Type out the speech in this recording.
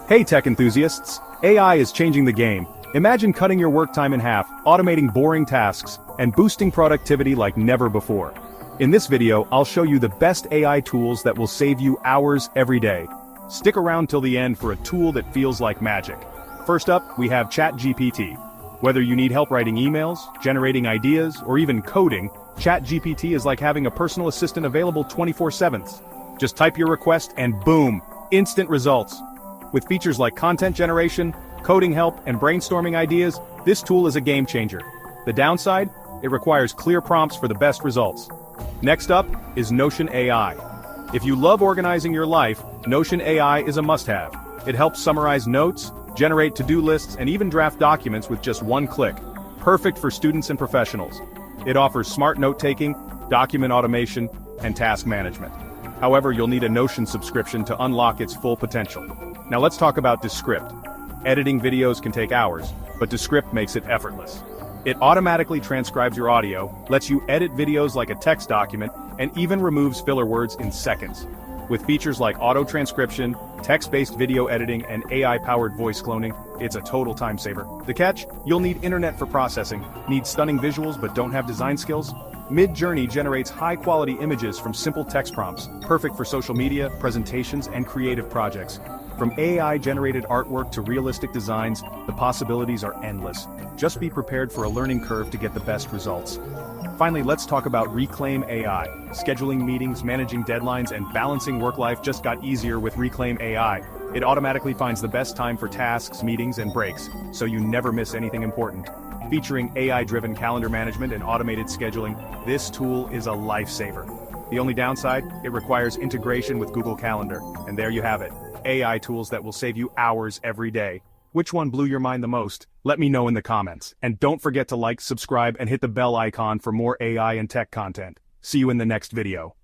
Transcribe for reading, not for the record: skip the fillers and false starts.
Hey tech enthusiasts! AI is changing the game. Imagine cutting your work time in half, automating boring tasks, and boosting productivity like never before. In this video, I'll show you the best AI tools that will save you hours every day. Stick around till the end for a tool that feels like magic. First up, we have ChatGPT. Whether you need help writing emails, generating ideas, or even coding, ChatGPT is like having a personal assistant available 24/7. Just type your request and boom, instant results. With features like content generation, coding help, and brainstorming ideas, this tool is a game changer. The downside? It requires clear prompts for the best results. Next up is Notion AI. If you love organizing your life, Notion AI is a must-have. It helps summarize notes, generate to-do lists, and even draft documents with just one click. Perfect for students and professionals. It offers smart note-taking, document automation, and task management. However, you'll need a Notion subscription to unlock its full potential. Now let's talk about Descript. Editing videos can take hours, but Descript makes it effortless. It automatically transcribes your audio, lets you edit videos like a text document, and even removes filler words in seconds. With features like auto-transcription, text-based video editing, and AI-powered voice cloning, it's a total time saver. The catch? You'll need internet for processing. Need stunning visuals but don't have design skills? MidJourney generates high-quality images from simple text prompts, perfect for social media, presentations, and creative projects. From AI-generated artwork to realistic designs, the possibilities are endless. Just be prepared for a learning curve to get the best results. Finally, let's talk about Reclaim AI. Scheduling meetings, managing deadlines, and balancing work life just got easier with Reclaim AI. It automatically finds the best time for tasks, meetings, and breaks, so you never miss anything important. Featuring AI-driven calendar management and automated scheduling, this tool is a lifesaver. The only downside? It requires integration with Google Calendar, and there you have it. AI tools that will save you hours every day. Which one blew your mind the most? Let me know in the comments. And don't forget to like, subscribe, and hit the bell icon for more AI and tech content. See you in the next video.